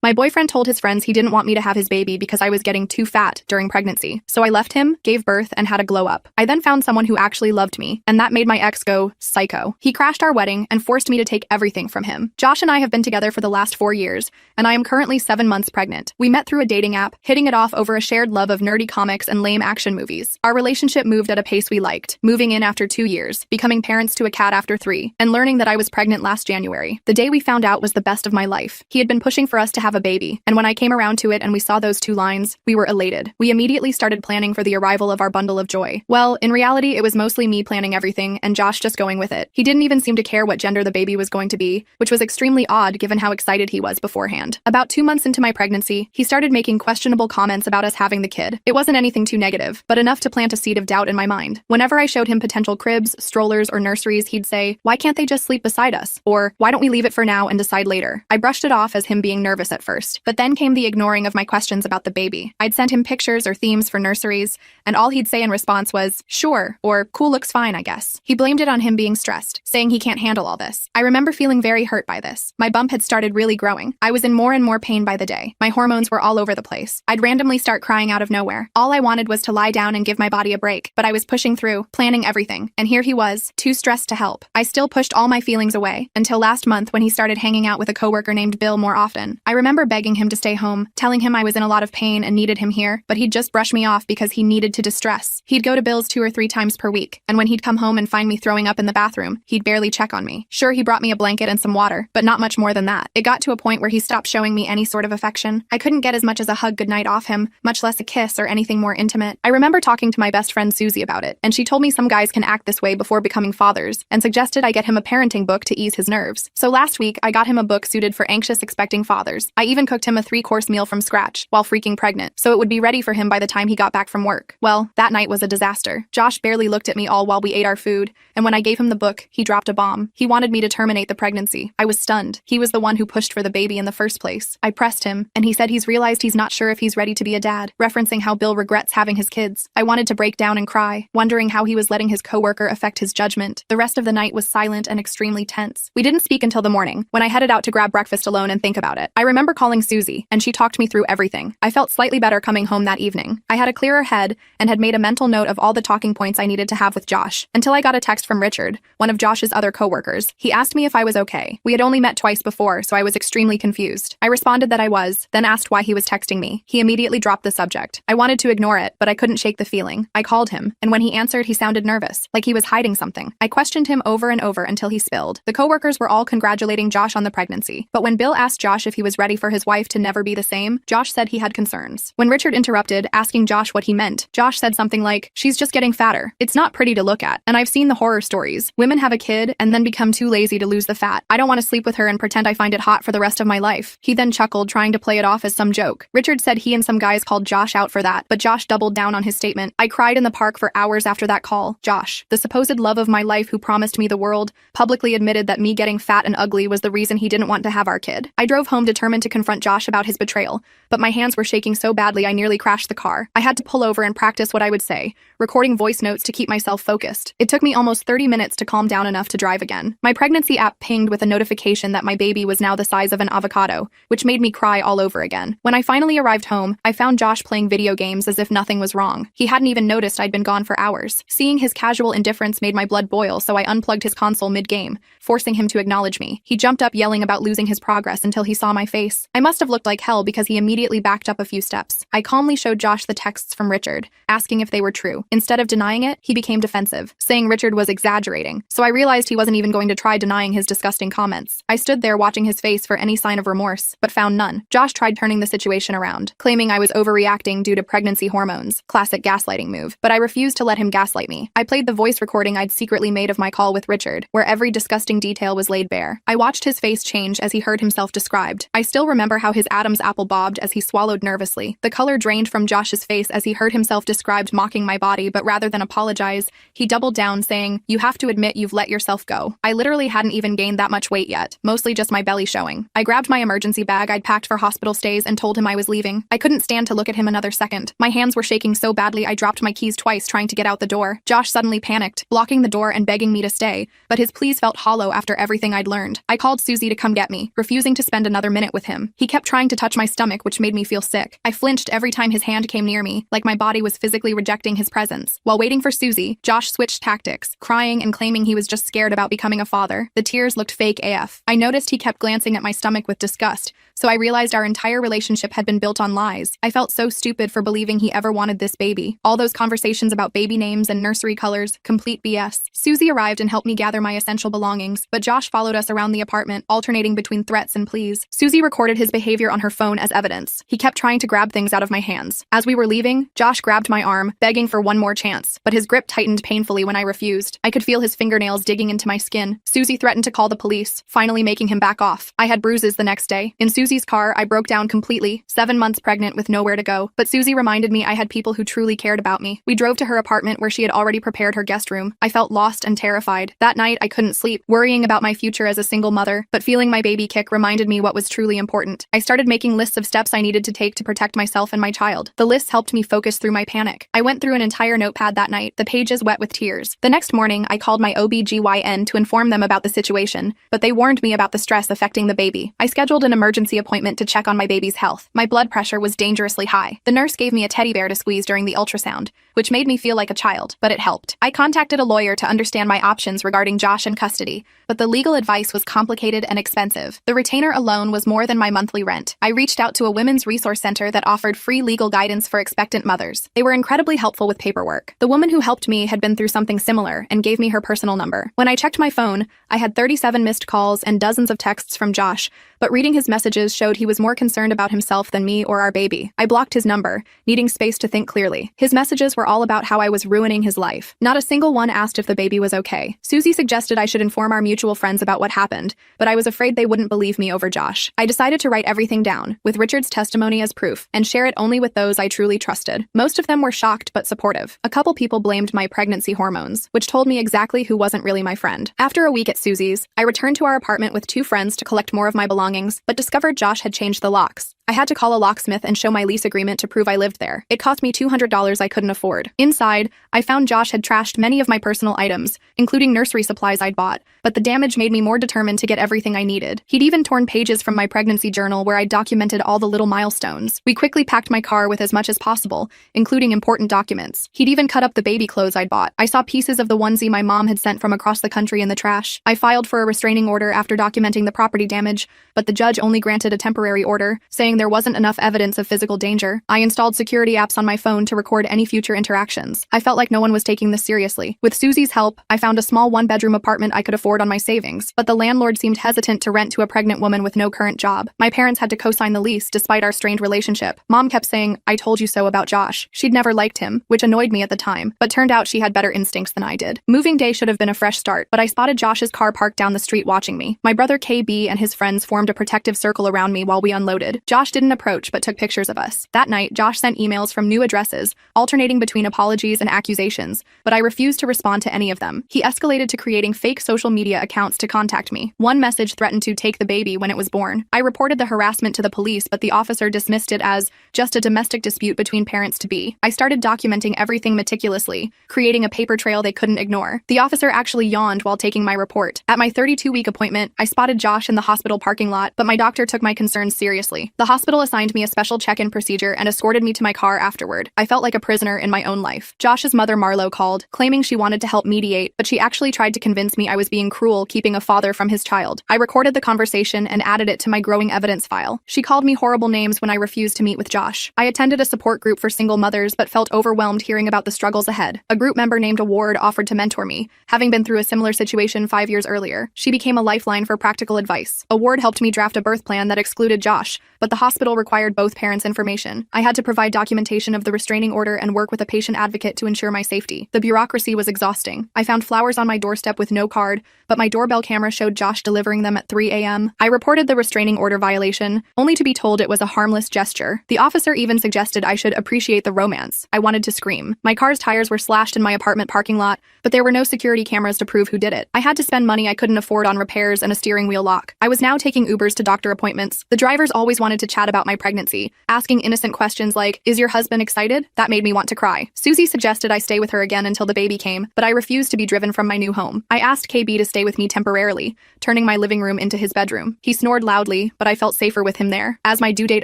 My boyfriend told his friends he didn't want me to have his baby because I was getting too fat during pregnancy. So I left him, gave birth, and had a glow up. I then found someone who actually loved me, and that made my ex go psycho. He crashed our wedding and forced me to take everything from him. Josh and I have been together for the last 4 years, and I am currently 7 months pregnant. We met through a dating app, hitting it off over a shared love of nerdy comics and lame action movies. Our relationship moved at a pace we liked, moving in after 2 years, becoming parents to a cat after 3, and learning that I was pregnant last January. The day we found out was the best of my life. He had been pushing for us to have a baby, and when I came around to it and we saw those 2 lines, we were elated. We immediately started planning for the arrival of our bundle of joy. Well, in reality, it was mostly me planning everything and Josh just going with it. He didn't even seem to care what gender the baby was going to be, which was extremely odd given how excited he was beforehand. About 2 months into my pregnancy, he started making questionable comments about us having the kid. It wasn't anything too negative, but enough to plant a seed of doubt in my mind. Whenever I showed him potential cribs, strollers, or nurseries, he'd say, "Why can't they just sleep beside us?" Or, "Why don't we leave it for now and decide later?" I brushed it off as him being nervous at first, but then came the ignoring of my questions about the baby. I'd sent him pictures or themes for nurseries, and all he'd say in response was, "Sure," or "Cool, looks fine, I guess." He blamed it on him being stressed, saying he can't handle all this. I remember feeling very hurt by this. My bump had started really growing. I was in more and more pain by the day. My hormones were all over the place. I'd randomly start crying out of nowhere. All I wanted was to lie down and give my body a break, but I was pushing through, planning everything, and here he was, too stressed to help. I still pushed all my feelings away, until last month when he started hanging out with a coworker named Bill more often. I remember begging him to stay home, telling him I was in a lot of pain and needed him here, but he'd just brush me off because he needed to distress. He'd go to Bill's 2 or 3 times per week, and when he'd come home and find me throwing up in the bathroom, he'd barely check on me. Sure, he brought me a blanket and some water, but not much more than that. It got to a point where he stopped showing me any sort of affection. I couldn't get as much as a hug goodnight off him, much less a kiss or anything more intimate. I remember talking to my best friend Susie about it, and she told me some guys can act this way before becoming fathers, and suggested I get him a parenting book to ease his nerves. So last week, I got him a book suited for anxious expecting fathers. I even cooked him a 3-course meal from scratch, while freaking pregnant, so it would be ready for him by the time he got back from work. Well, that night was a disaster. Josh barely looked at me all while we ate our food, and when I gave him the book, he dropped a bomb. He wanted me to terminate the pregnancy. I was stunned. He was the one who pushed for the baby in the first place. I pressed him, and he said he's realized he's not sure if he's ready to be a dad, referencing how Bill regrets having his kids. I wanted to break down and cry, wondering how he was letting his coworker affect his judgment. The rest of the night was silent and extremely tense. We didn't speak until the morning, when I headed out to grab breakfast alone and think about it. I remember calling Susie, and she talked me through everything. I felt slightly better coming home that evening. I had a clearer head and had made a mental note of all the talking points I needed to have with Josh, until I got a text from Richard, one of Josh's other coworkers. He asked me if I was okay. We had only met twice before, so I was extremely confused. I responded that I was, then asked why he was texting me. He immediately dropped the subject. I wanted to ignore it, but I couldn't shake the feeling. I called him, and when he answered, he sounded nervous, like he was hiding something. I questioned him over and over until he spilled. The coworkers were all congratulating Josh on the pregnancy, but when Bill asked Josh if he was ready for his wife to never be the same, Josh said he had concerns. When Richard interrupted, asking Josh what he meant, Josh said something like, "She's just getting fatter. It's not pretty to look at, and I've seen the horror stories. Women have a kid and then become too lazy to lose the fat. I don't want to sleep with her and pretend I find it hot for the rest of my life." He then chuckled, trying to play it off as some joke. Richard said he and some guys called Josh out for that, but Josh doubled down on his statement. I cried in the park for hours after that call. Josh, the supposed love of my life who promised me the world, publicly admitted that me getting fat and ugly was the reason he didn't want to have our kid. I drove home determined to confront Josh about his betrayal, but my hands were shaking so badly I nearly crashed the car. I had to pull over and practice what I would say, recording voice notes to keep myself focused. It took me almost 30 minutes to calm down enough to drive again. My pregnancy app pinged with a notification that my baby was now the size of an avocado, which made me cry all over again. When I finally arrived home, I found Josh playing video games as if nothing was wrong. He hadn't even noticed I'd been gone for hours. Seeing his casual indifference made my blood boil, so I unplugged his console mid-game, forcing him to acknowledge me. He jumped up yelling about losing his progress until he saw my face. I must have looked like hell because he immediately backed up a few steps. I calmly showed Josh the texts from Richard, asking if they were true. Instead of denying it, he became defensive, saying Richard was exaggerating, so I realized he wasn't even going to try denying his disgusting comments. I stood there watching his face for any sign of remorse, but found none. Josh tried turning the situation around, claiming I was overreacting due to pregnancy hormones, classic gaslighting move, but I refused to let him gaslight me. I played the voice recording I'd secretly made of my call with Richard, where every disgusting detail was laid bare. I watched his face change as he heard himself described. I still remember how his Adam's apple bobbed as he swallowed nervously. The color drained from Josh's face as he heard himself described mocking my body, but rather than apologize, he doubled down, saying, "You have to admit you've let yourself go." I literally hadn't even gained that much weight yet, mostly just my belly showing. I grabbed my emergency bag I'd packed for hospital stays and told him I was leaving. I couldn't stand to look at him another second. My hands were shaking so badly I dropped my keys twice trying to get out the door. Josh suddenly panicked, blocking the door and begging me to stay, but his pleas felt hollow after everything I'd learned. I called Susie to come get me, refusing to spend another minute with him. him. He kept trying to touch my stomach, which made me feel sick. I flinched every time his hand came near me, like my body was physically rejecting his presence. While waiting for Susie, Josh switched tactics, crying and claiming he was just scared about becoming a father. The tears looked fake AF. I noticed he kept glancing at my stomach with disgust, so I realized our entire relationship had been built on lies. I felt so stupid for believing he ever wanted this baby. All those conversations about baby names and nursery colors, complete BS. Susie arrived and helped me gather my essential belongings, but Josh followed us around the apartment, alternating between threats and pleas. Susie recorded his behavior on her phone as evidence. He kept trying to grab things out of my hands. As we were leaving, Josh grabbed my arm, begging for one more chance, but his grip tightened painfully when I refused. I could feel his fingernails digging into my skin. Susie threatened to call the police, finally making him back off. I had bruises the next day. In Susie's car, I broke down completely, 7 months pregnant with nowhere to go, but Susie reminded me I had people who truly cared about me. We drove to her apartment where she had already prepared her guest room. I felt lost and terrified. That night, I couldn't sleep, worrying about my future as a single mother, but feeling my baby kick reminded me what was truly important. I started making lists of steps I needed to take to protect myself and my child. The lists helped me focus through my panic. I went through an entire notepad that night, the pages wet with tears. The next morning, I called my OBGYN to inform them about the situation, but they warned me about the stress affecting the baby. I scheduled an emergency appointment to check on my baby's health. My blood pressure was dangerously high. The nurse gave me a teddy bear to squeeze during the ultrasound, which made me feel like a child, but it helped. I contacted a lawyer to understand my options regarding Josh and custody, but the legal advice was complicated and expensive. The retainer alone was more than my monthly rent. I reached out to a women's resource center that offered free legal guidance for expectant mothers. They were incredibly helpful with paperwork. The woman who helped me had been through something similar and gave me her personal number. When I checked my phone, I had 37 missed calls and dozens of texts from Josh, but reading his messages showed he was more concerned about himself than me or our baby. I blocked his number, needing space to think clearly. His messages were all about how I was ruining his life. Not a single one asked if the baby was okay. Susie suggested I should inform our mutual friends about what happened, but I was afraid they wouldn't believe me over Josh. I decided to write everything down, with Richard's testimony as proof, and share it only with those I truly trusted. Most of them were shocked but supportive. A couple people blamed my pregnancy hormones, which told me exactly who wasn't really my friend. After a week at Susie's, I returned to our apartment with 2 friends to collect more of my belongings, but discovered Josh had changed the locks. I had to call a locksmith and show my lease agreement to prove I lived there. It cost me $200 I couldn't afford. Inside, I found Josh had trashed many of my personal items, including nursery supplies I'd bought, but the damage made me more determined to get everything I needed. He'd even torn pages from my pregnancy journal where I documented all the little milestones. We quickly packed my car with as much as possible, including important documents. He'd even cut up the baby clothes I'd bought. I saw pieces of the onesie my mom had sent from across the country in the trash. I filed for a restraining order after documenting the property damage, but the judge only granted a temporary order, saying there wasn't enough evidence of physical danger. I installed security apps on my phone to record any future interactions. I felt like no one was taking this seriously. With Susie's help, I found a small 1-bedroom apartment I could afford on my savings, but the landlord seemed hesitant to rent to a pregnant woman with no current job. My parents had to co-sign the lease despite our strained relationship. Mom kept saying, "I told you so" about Josh. She'd never liked him, which annoyed me at the time, but turned out she had better instincts than I did. Moving day should have been a fresh start, but I spotted Josh's car parked down the street watching me. My brother KB and his friends formed a protective circle around me while we unloaded. Josh didn't approach but took pictures of us. That night, Josh sent emails from new addresses, alternating between apologies and accusations, but I refused to respond to any of them. He escalated to creating fake social media accounts to contact me. One message threatened to take the baby when it was born. I reported the harassment to the police, but the officer dismissed it as just a domestic dispute between parents-to-be. I started documenting everything meticulously, creating a paper trail they couldn't ignore. The officer actually yawned while taking my report. At my 32-week appointment, I spotted Josh in the hospital parking lot, but my doctor took my concerns seriously. The hospital assigned me a special check-in procedure and escorted me to my car afterward. I felt like a prisoner in my own life. Josh's mother Marlo called, claiming she wanted to help mediate, but she actually tried to convince me I was being cruel keeping a father from his child. I recorded the conversation and added it to my growing evidence file. She called me horrible names when I refused to meet with Josh. I attended a support group for single mothers but felt overwhelmed hearing about the struggles ahead. A group member named Award offered to mentor me, having been through a similar situation 5 years earlier. She became a lifeline for practical advice. Award helped me draft a birth plan that excluded Josh, but the hospital required both parents' information. I had to provide documentation of the restraining order and work with a patient advocate to ensure my safety. The bureaucracy was exhausting. I found flowers on my doorstep with no card, but my doorbell camera showed Josh delivering them at 3 a.m. I reported the restraining order violation, only to be told it was a harmless gesture. The officer even suggested I should appreciate the romance. I wanted to scream. My car's tires were slashed in my apartment parking lot, but there were no security cameras to prove who did it. I had to spend money I couldn't afford on repairs and a steering wheel lock. I was now taking Ubers to doctor appointments parents. The drivers always wanted to chat about my pregnancy, asking innocent questions like, "Is your husband excited?" That made me want to cry. Susie suggested I stay with her again until the baby came, but I refused to be driven from my new home. I asked KB to stay with me temporarily, turning my living room into his bedroom. He snored loudly, but I felt safer with him there. As my due date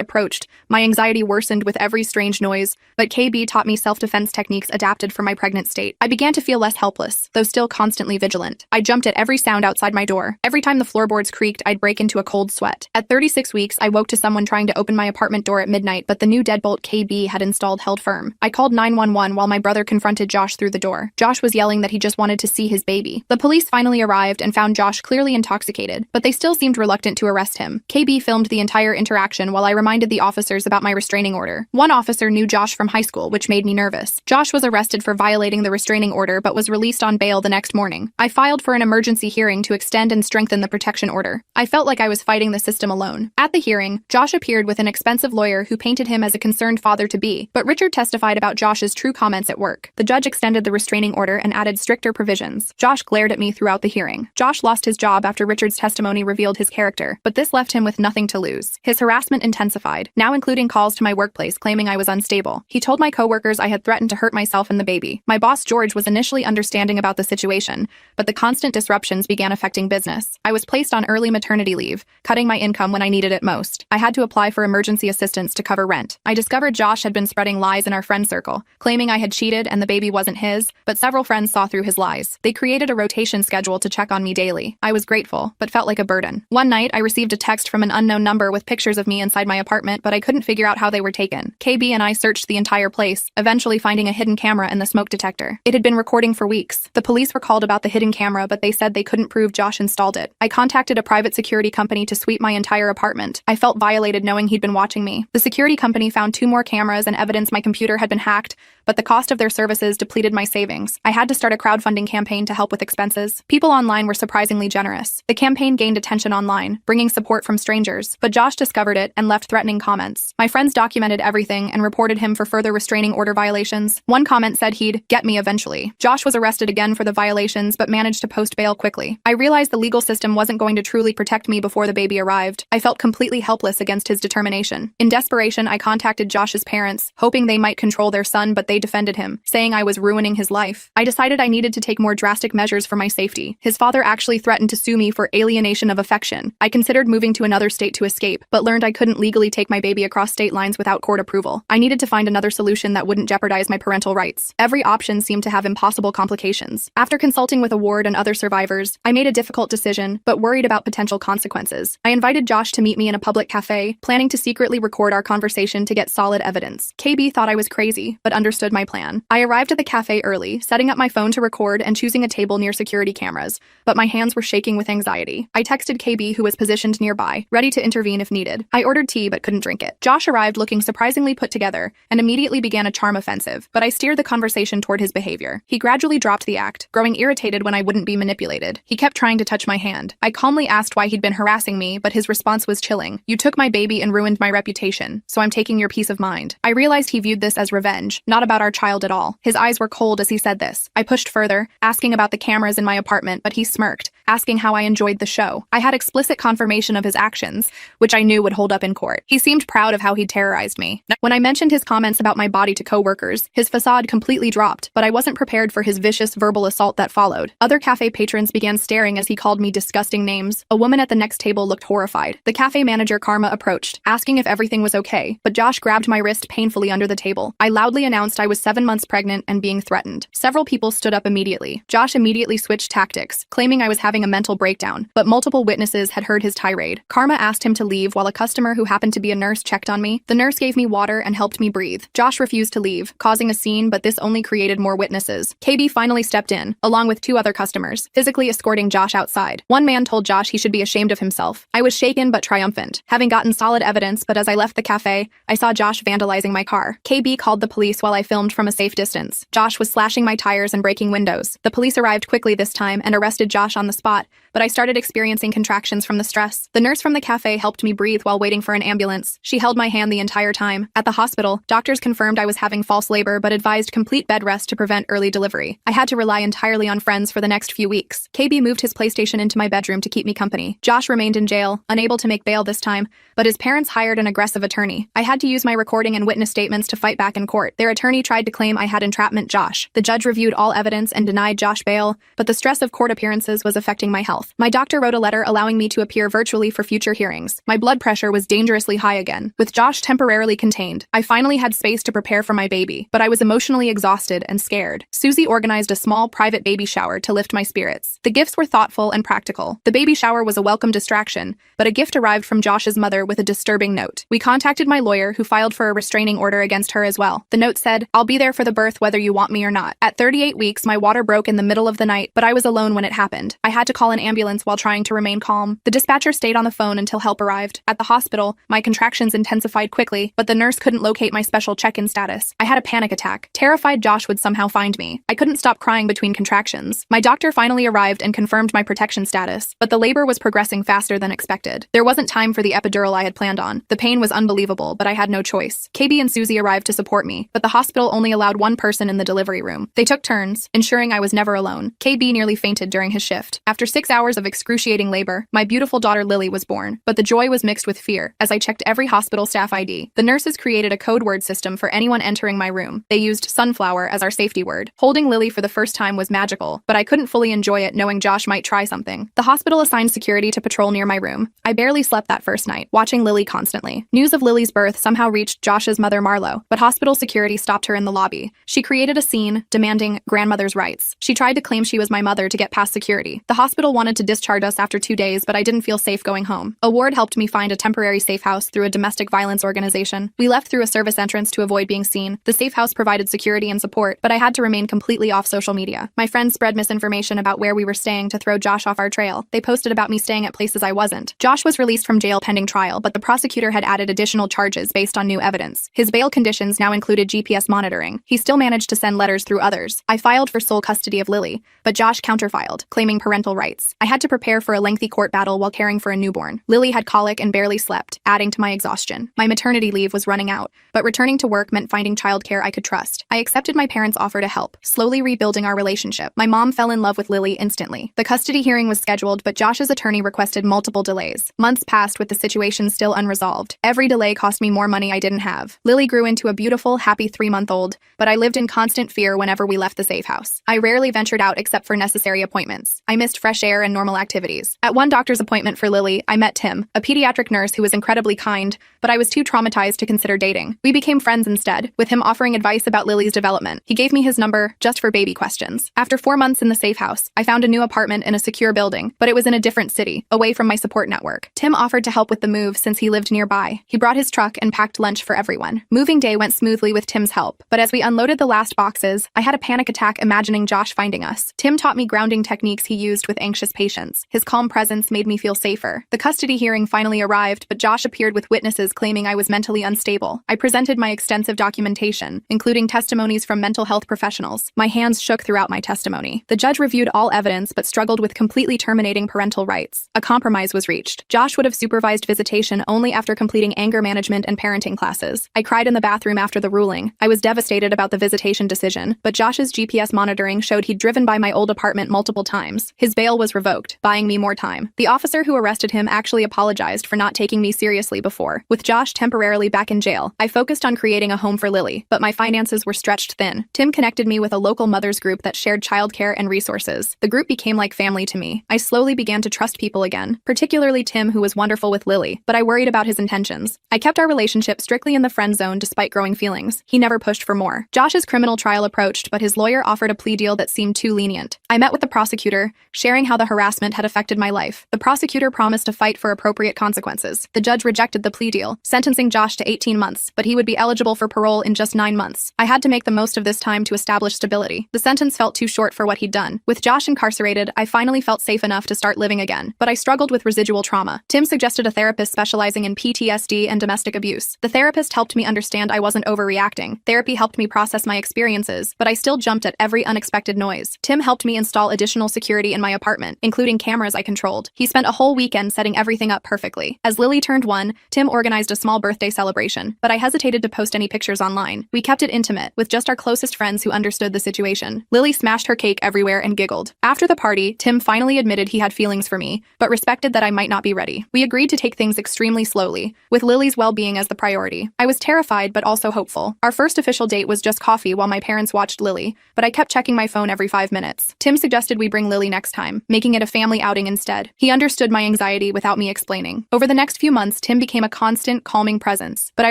approached, my anxiety worsened with every strange noise, but KB taught me self-defense techniques adapted for my pregnant state. I began to feel less helpless, though still constantly vigilant. I jumped at every sound outside my door. Every time the floorboards creaked, I'd break into a cold sweat. At 36 weeks, I woke to someone trying to open my apartment door at midnight, but the new deadbolt KB had installed held firm. I called 911 while my brother confronted Josh through the door. Josh was yelling that he just wanted to see his baby. The police finally arrived and found Josh clearly intoxicated, but they still seemed reluctant to arrest him. KB filmed the entire interaction while I reminded the officers about my restraining order. One officer knew Josh from high school, which made me nervous. Josh was arrested for violating the restraining order but was released on bail the next morning. I filed for an emergency hearing to extend and strengthen the protection order. I felt like I was fighting the system alone. At the hearing, Josh appeared with an expensive lawyer who painted him as a concerned father-to-be, but Richard testified about Josh's true comments at work. The judge extended the restraining order and added stricter provisions. Josh glared at me throughout the hearing. Josh lost his job after Richard's testimony revealed his character, but this left him with nothing to lose. His harassment intensified, now including calls to my workplace claiming I was unstable. He told my coworkers I had threatened to hurt myself and the baby. My boss George was initially understanding about the situation, but the constant disruptions began affecting business. I was placed on early maternity leave, cutting my income when I needed it most. I had to apply for emergency assistance to cover rent. I discovered Josh had been spreading lies in our friend circle, claiming I had cheated and the baby wasn't his, but several friends saw through his lies. They created a rotation schedule to check on me daily. I was grateful, but felt like a burden. One night, I received a text from an unknown number with pictures of me inside my apartment, but I couldn't figure out how they were taken. KB and I searched the entire place, eventually finding a hidden camera in the smoke detector. It had been recording for weeks. The police were called about the hidden camera, but they said they couldn't prove Josh installed it. I contacted a private security company to sweep my entire apartment. I felt violated knowing he'd been watching me. The security company found 2 more cameras and evidence my computer had been hacked, but the cost of their services depleted my savings. I had to start a crowdfunding campaign to help with expenses. People online were surprisingly generous. The campaign gained attention online, bringing support from strangers, but Josh discovered it and left threatening comments. My friends documented everything and reported him for further restraining order violations. One comment said he'd get me eventually. Josh was arrested again for the violations but managed to post bail quickly. I realized the legal system wasn't going to truly protect me before the baby arrived. I felt completely helpless against his determination. In desperation, I contacted Josh's parents, hoping they might control their son, but they defended him, saying I was ruining his life. I decided I needed to take more drastic measures for my safety. His father actually threatened to sue me for alienation of affection. I considered moving to another state to escape, but learned I couldn't legally take my baby across state lines without court approval. I needed to find another solution that wouldn't jeopardize my parental rights. Every option seemed to have impossible complications. After consulting with a ward and other survivors, I made a difficult decision, but worried about potential consequences. I invited Josh to meet me in a public cafe, planning to secretly record our conversation to get solid evidence. KB thought I was crazy, but understood my plan. I arrived at the cafe early, setting up my phone to record and choosing a table near security cameras, but my hands were shaking with anxiety. I texted KB, who was positioned nearby, ready to intervene if needed. I ordered tea but couldn't drink it. Josh arrived looking surprisingly put together and immediately began a charm offensive, but I steered the conversation toward his behavior. He gradually dropped the act, growing irritated when I wouldn't be manipulated. He kept trying to touch my hand. I calmly asked why he'd been harassing me, but his response was chilling. "You took my baby and ruined my reputation, so I'm taking your peace of mind." I realized he viewed this as revenge, not about our child at all. His eyes were cold as he said this. I pushed further, asking about the cameras in my apartment, but he smirked, asking how I enjoyed the show. I had explicit confirmation of his actions, which I knew would hold up in court. He seemed proud of how he'd terrorized me. When I mentioned his comments about my body to coworkers, his facade completely dropped, but I wasn't prepared for his vicious verbal assault that followed. Other cafe patrons began staring as he called me disgusting names. A woman at the next table looked horrified. The cafe manager Karma approached, asking if everything was okay, but Josh grabbed my wrist painfully under the table. I loudly announced I was 7 months pregnant and being threatened. Several people stood up immediately. Josh immediately switched tactics, claiming I was having a mental breakdown, but multiple witnesses had heard his tirade. Karma asked him to leave while a customer who happened to be a nurse checked on me. The nurse gave me water and helped me breathe. Josh refused to leave, causing a scene, but this only created more witnesses. KB finally stepped in, along with 2 other customers, physically escorting Josh outside. One man told Josh he should be ashamed of himself. I was shaken but triumphant, having gotten solid evidence, but as I left the cafe, I saw Josh vandalizing my car. KB called the police while I filmed from a safe distance. Josh was slashing my tires and breaking windows. The police arrived quickly this time and arrested Josh on the spot. spot, but I started experiencing contractions from the stress. The nurse from the cafe helped me breathe while waiting for an ambulance. She held my hand the entire time. At the hospital, doctors confirmed I was having false labor but advised complete bed rest to prevent early delivery. I had to rely entirely on friends for the next few weeks. KB moved his PlayStation into my bedroom to keep me company. Josh remained in jail, unable to make bail this time, but his parents hired an aggressive attorney. I had to use my recording and witness statements to fight back in court. Their attorney tried to claim I had entrapment Josh. The judge reviewed all evidence and denied Josh bail, but the stress of court appearances was affecting my health. My doctor wrote a letter allowing me to appear virtually for future hearings. My blood pressure was dangerously high again. With Josh temporarily contained, I finally had space to prepare for my baby, but I was emotionally exhausted and scared. Susie organized a small private baby shower to lift my spirits. The gifts were thoughtful and practical. The baby shower was a welcome distraction, but a gift arrived from Josh's mother with a disturbing note. We contacted my lawyer, who filed for a restraining order against her as well. The note said, "I'll be there for the birth whether you want me or not." At 38 weeks, my water broke in the middle of the night, but I was alone when it happened. I had to call an ambulance while trying to remain calm. The dispatcher stayed on the phone until help arrived. At the hospital, my contractions intensified quickly, but the nurse couldn't locate my special check-in status. I had a panic attack, terrified Josh would somehow find me. I couldn't stop crying between contractions. My doctor finally arrived and confirmed my protection status, but the labor was progressing faster than expected. There wasn't time for the epidural I had planned on. The pain was unbelievable, but I had no choice. KB and Susie arrived to support me, but the hospital only allowed one person in the delivery room. They took turns, ensuring I was never alone. KB nearly fainted during his shift. After 6 hours of excruciating labor, my beautiful daughter Lily was born, but the joy was mixed with fear as I checked every hospital staff ID. The nurses created a code word system for anyone entering my room. They used sunflower as our safety word. Holding Lily for the first time was magical, but I couldn't fully enjoy it knowing Josh might try something. The hospital assigned security to patrol near my room. I barely slept that first night, watching Lily constantly. News of Lily's birth somehow reached Josh's mother Marlo, but hospital security stopped her in the lobby. She created a scene, demanding grandmother's rights. She tried to claim she was my mother to get past security. The hospital wanted to discharge us after 2 days, but I didn't feel safe going home. A ward helped me find a temporary safe house through a domestic violence organization. We left through a service entrance to avoid being seen. The safe house provided security and support, but I had to remain completely off social media. My friends spread misinformation about where we were staying to throw Josh off our trail. They posted about me staying at places I wasn't. Josh was released from jail pending trial, but the prosecutor had added additional charges based on new evidence. His bail conditions now included GPS monitoring. He still managed to send letters through others. I filed for sole custody of Lily, but Josh counterfiled, claiming parental rights. I had to prepare for a lengthy court battle while caring for a newborn. Lily had colic and barely slept, adding to my exhaustion. My maternity leave was running out, but returning to work meant finding childcare I could trust. I accepted my parents' offer to help, slowly rebuilding our relationship. My mom fell in love with Lily instantly. The custody hearing was scheduled, but Josh's attorney requested multiple delays. Months passed with the situation still unresolved. Every delay cost me more money I didn't have. Lily grew into a beautiful, happy 3-month-old, but I lived in constant fear whenever we left the safe house. I rarely ventured out except for necessary appointments. I missed fresh air and normal activities. At one doctor's appointment for Lily, I met Tim, a pediatric nurse who was incredibly kind, but I was too traumatized to consider dating. We became friends instead, with him offering advice about Lily's development. He gave me his number just for baby questions. After 4 months in the safe house, I found a new apartment in a secure building, but it was in a different city, away from my support network. Tim offered to help with the move since he lived nearby. He brought his truck and packed lunch for everyone. Moving day went smoothly with Tim's help, but as we unloaded the last boxes, I had a panic attack imagining Josh finding us. Tim taught me grounding techniques he used with anxious patients. His calm presence made me feel safer. The custody hearing finally arrived, but Josh appeared with witnesses claiming I was mentally unstable. I presented my extensive documentation, including testimonies from mental health professionals. My hands shook throughout my testimony. The judge reviewed all evidence but struggled with completely terminating parental rights. A compromise was reached. Josh would have supervised visitation only after completing anger management and parenting classes. I cried in the bathroom after the ruling. I was devastated about the visitation decision, but Josh's GPS monitoring showed he'd driven by my old apartment multiple times. His bail was revoked, buying me more time. The officer who arrested him actually apologized for not taking me seriously before. With Josh temporarily back in jail, I focused on creating a home for Lily, but my finances were stretched thin. Tim connected me with a local mothers group that shared childcare and resources. The group became like family to me. I slowly began to trust people again, particularly Tim, who was wonderful with Lily, but I worried about his intentions. I kept our relationship strictly in the friend zone despite growing feelings. He never pushed for more. Josh's criminal trial approached, but his lawyer offered a plea deal that seemed too lenient. I met with the prosecutor, sharing how the harassment had affected my life. The prosecutor promised to fight for appropriate consequences. The judge rejected the plea deal, sentencing Josh to 18 months, but he would be eligible for parole in just 9 months. I had to make the most of this time to establish stability. The sentence felt too short for what he'd done. With Josh incarcerated, I finally felt safe enough to start living again, but I struggled with residual trauma. Tim suggested a therapist specializing in PTSD and domestic abuse. The therapist helped me understand I wasn't overreacting. Therapy helped me process my experiences, but I still jumped at every unexpected noise. Tim helped me install additional security in my apartment, including cameras I controlled. He spent a whole weekend setting everything up perfectly. As Lily turned 1, Tim organized a small birthday celebration, but I hesitated to post any pictures online. We kept it intimate, with just our closest friends who understood the situation. Lily smashed her cake everywhere and giggled. After the party, Tim finally admitted he had feelings for me, but respected that I might not be ready. We agreed to take things extremely slowly, with Lily's well-being as the priority. I was terrified but also hopeful. Our first official date was just coffee while my parents watched Lily, but I kept checking my phone every 5 minutes. Tim suggested we bring Lily next time, making it a family outing instead. He understood my anxiety without me explaining. Over the next few months, Tim became a constant, calming presence, but I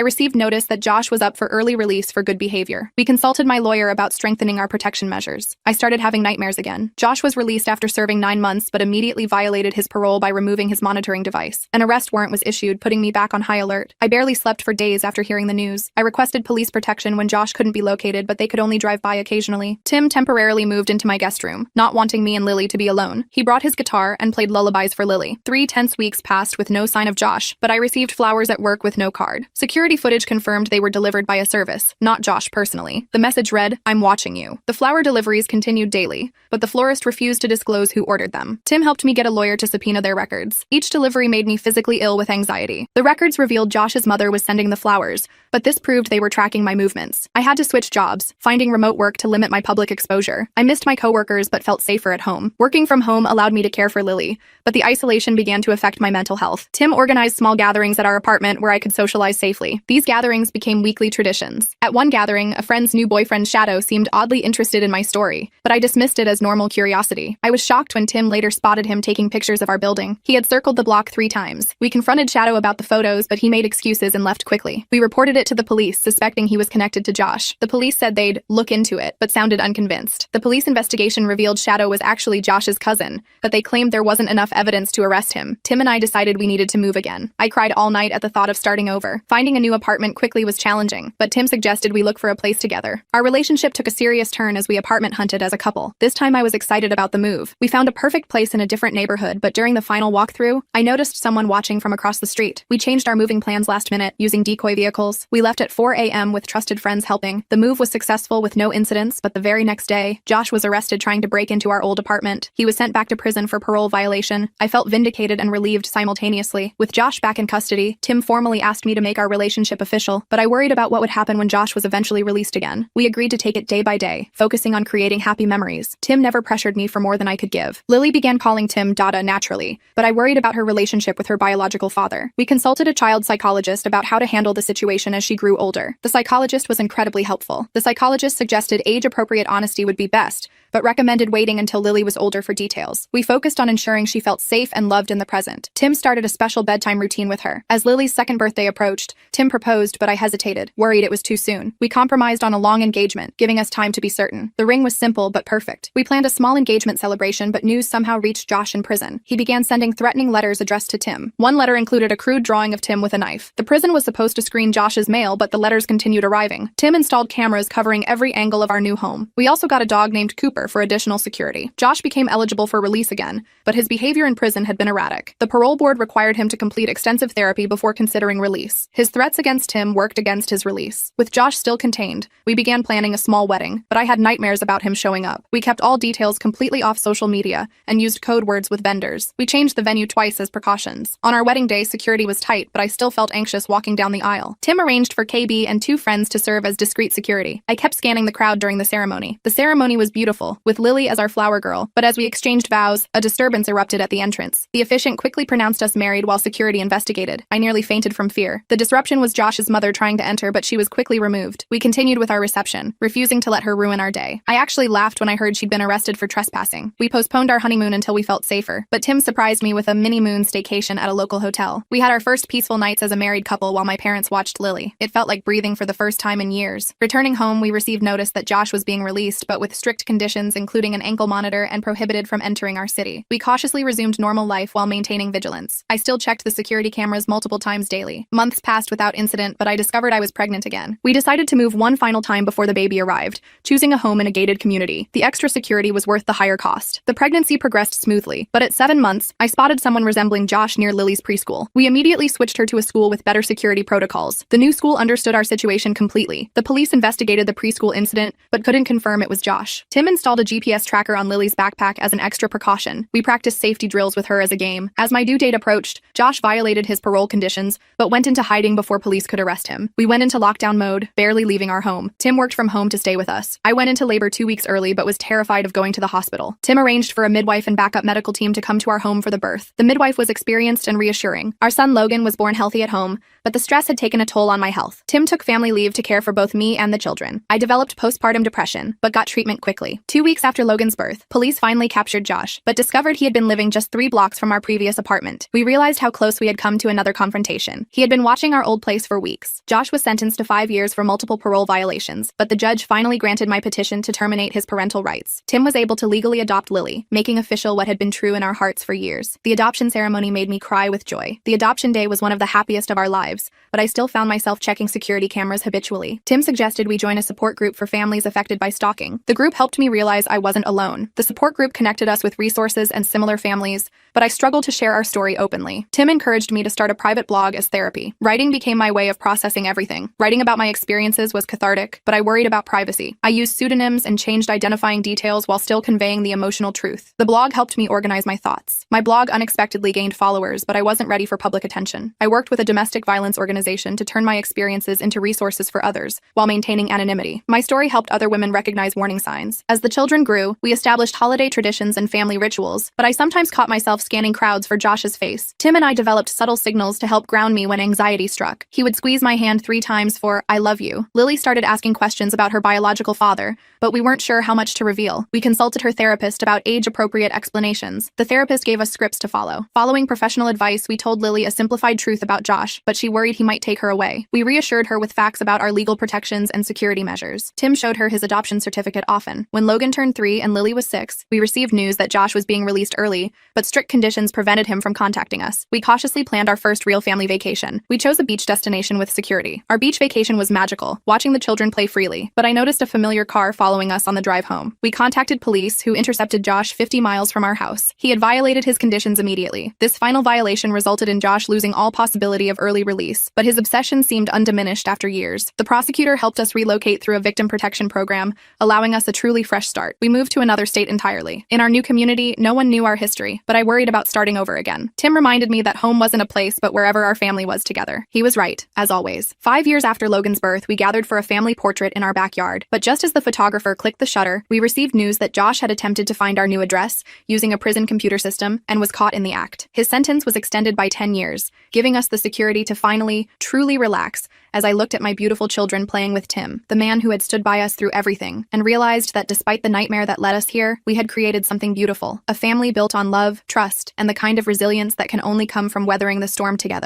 received notice that Josh was up for early release for good behavior. We consulted my lawyer about strengthening our protection measures. I started having nightmares again. Josh was released after serving 9 months but immediately violated his parole by removing his monitoring device. An arrest warrant was issued, putting me back on high alert. I barely slept for days after hearing the news. I requested police protection when Josh couldn't be located, but they could only drive by occasionally. Tim temporarily moved into my guest room, not wanting me and Lily to be alone. He brought his guitar and played lullabies for Lily. 3 tense weeks passed with no sign of Josh, but I received flowers at work with no card. Security footage confirmed they were delivered by a service, not Josh personally. The message read, "I'm watching you." The flower deliveries continued daily, but the florist refused to disclose who ordered them. Tim helped me get a lawyer to subpoena their records. Each delivery made me physically ill with anxiety. The records revealed Josh's mother was sending the flowers, but this proved they were tracking my movements. I had to switch jobs, finding remote work to limit my public exposure. I missed my coworkers but felt safer at home. Working from home allowed me to care for Lily, but the isolation began to affect my mental health. Tim organized small gatherings at our apartment where I could socialize safely. These gatherings became weekly traditions. At one gathering, a friend's new boyfriend Shadow seemed oddly interested in my story, but I dismissed it as normal curiosity. I was shocked when Tim later spotted him taking pictures of our building. He had circled the block 3 times. We confronted Shadow about the photos, but he made excuses and left quickly. We reported it to the police, suspecting he was connected to Josh. The police said they'd look into it, but sounded unconvinced. The police investigation revealed Shadow was actually Josh's cousin, but they claimed there wasn't enough evidence to arrest him. Tim and I decided we needed to move again. I cried all night at the thought of starting over. Finding a new apartment quickly was challenging, but Tim suggested we look for a place together. Our relationship took a serious turn as we apartment hunted as a couple. This time I was excited about the move. We found a perfect place in a different neighborhood, but during the final walkthrough, I noticed someone watching from across the street. We changed our moving plans last minute, using decoy vehicles. We left at 4 a.m. with trusted friends helping. The move was successful with no incidents, but the very next day, Josh was arrested trying to break into our old apartment. He was sent back to prison for parole violation. I felt vindicated and relieved simultaneously. With Josh back in custody, Tim formally asked me to make our relationship official, but I worried about what would happen when Josh was eventually released again. We agreed to take it day by day, focusing on creating happy memories. Tim never pressured me for more than I could give. Lily began calling Tim Dada naturally, but I worried about her relationship with her biological father. We consulted a child psychologist about how to handle the situation as she grew older. The psychologist was incredibly helpful. The psychologist suggested age-appropriate honesty would be best, but recommended waiting until Lily was older for details. We focused on ensuring she felt safe and loved in the present. Tim started a special bedtime routine with her. As Lily's second birthday approached, Tim proposed, but I hesitated, worried it was too soon. We compromised on a long engagement, giving us time to be certain. The ring was simple but perfect. We planned a small engagement celebration, but news somehow reached Josh in prison. He began sending threatening letters addressed to Tim. One letter included a crude drawing of Tim with a knife. The prison was supposed to screen Josh's mail, but the letters continued arriving. Tim installed cameras covering every angle of our new home. We also got a dog named Cooper for additional security. Josh became eligible for release again, but his behavior in prison had been erratic. The parole board required him to complete extensive therapy before considering release. His threats against Tim worked against his release. With Josh still contained, we began planning a small wedding, but I had nightmares about him showing up. We kept all details completely off social media and used code words with vendors. We changed the venue twice as precautions. On our wedding day, security was tight, but I still felt anxious walking down the aisle. Tim arranged for KB and 2 friends to serve as discreet security. I kept scanning the crowd during the ceremony. The ceremony was beautiful, with Lily as our flower girl, but as we exchanged vows, a disturbance erupted at the entrance. The officiant quickly pronounced us married while security investigated. I nearly fainted from fear. The disruption was Josh's mother trying to enter, but she was quickly removed. We continued with our reception, refusing to let her ruin our day. I actually laughed when I heard she'd been arrested for trespassing. We postponed our honeymoon until we felt safer, but Tim surprised me with a mini-moon staycation at a local hotel. We had our first peaceful nights as a married couple while my parents watched Lily. It felt like breathing for the first time in years. Returning home, we received notice that Josh was being released, but with strict conditions including an ankle monitor and prohibited from entering our city. We cautiously resumed normal life while maintaining vigilance. I still checked the security cameras multiple times daily. Months passed without incident, but I discovered I was pregnant again. We decided to move one final time before the baby arrived, choosing a home in a gated community. The extra security was worth the higher cost. The pregnancy progressed smoothly, but at 7 months, I spotted someone resembling Josh near Lily's preschool. We immediately switched her to a school with better security protocols. The new school understood our situation completely. The police investigated the preschool incident, but couldn't confirm it was Josh. Tim installed a GPS tracker on Lily's backpack as as an extra precaution. We practiced safety drills with her as a game. As my due date approached, Josh violated his parole conditions, but went into hiding before police could arrest him. We went into lockdown mode, barely leaving our home. Tim worked from home to stay with us. I went into labor 2 weeks early, but was terrified of going to the hospital. Tim arranged for a midwife and backup medical team to come to our home for the birth. The midwife was experienced and reassuring. Our son Logan was born healthy at home, but the stress had taken a toll on my health. Tim took family leave to care for both me and the children. I developed postpartum depression, but got treatment quickly. 2 weeks after Logan's birth, police finally captured Josh, but discovered he had been living just 3 blocks from our previous apartment. We realized how close we had come to another confrontation. He had been watching our old place for weeks. Josh was sentenced to 5 years for multiple parole violations, but the judge finally granted my petition to terminate his parental rights. Tim was able to legally adopt Lily, making official what had been true in our hearts for years. The adoption ceremony made me cry with joy. The adoption day was one of the happiest of our lives, but I still found myself checking security cameras habitually. Tim suggested we join a support group for families affected by stalking. The group helped me realize I wasn't alone. The support group connected us with resources and similar families, but I struggled to share our story openly. Tim encouraged me to start a private blog as therapy. Writing became my way of processing everything. Writing about my experiences was cathartic, but I worried about privacy. I used pseudonyms and changed identifying details while still conveying the emotional truth. The blog helped me organize my thoughts. My blog unexpectedly gained followers, but I wasn't ready for public attention. I worked with a domestic violence organization to turn my experiences into resources for others, while maintaining anonymity. My story helped other women recognize warning signs. As the children grew, we established holiday traditions and family rituals, but I sometimes caught myself scanning crowds for Josh's face. Tim and I developed subtle signals to help ground me when anxiety struck. He would squeeze my hand 3 times for, "I love you." Lily started asking questions about her biological father, but we weren't sure how much to reveal. We consulted her therapist about age-appropriate explanations. The therapist gave us scripts to follow. Following professional advice, we told Lily a simplified truth about Josh, but she worried he might take her away. We reassured her with facts about our legal protections and security measures. Tim showed her his adoption certificate often. When Logan turned 3 and Lily was 6, we received news that Josh was being released early, but strict conditions prevented him from contacting us. We cautiously planned our first real family vacation. We chose a beach destination with security. Our beach vacation was magical, watching the children play freely, but I noticed a familiar car following us on the drive home. We contacted police, who intercepted Josh 50 miles from our house. He had violated his conditions immediately. This final violation resulted in Josh losing all possibility of early release, but his obsession seemed undiminished after years. The prosecutor helped us relocate through a victim protection program, allowing us a truly fresh start. We moved to another state entirely. In our new community, no one knew our history, but I worried about starting over again. Tim reminded me that home wasn't a place, but wherever our family was together. He was right, as always. 5 years after Logan's birth, we gathered for a family portrait in our backyard, but just as the photographer clicked the shutter, we received news that Josh had attempted to find our new address using a prison computer system and was caught in the act. His sentence was extended by 10 years, giving us the security to finally, truly relax as I looked at my beautiful children playing with Tim, the man who had stood by us through everything, and realized that despite the nightmare that led us here, we had created something beautiful, a family built on love, trust, and the kind of resilience that can only come from weathering the storm together.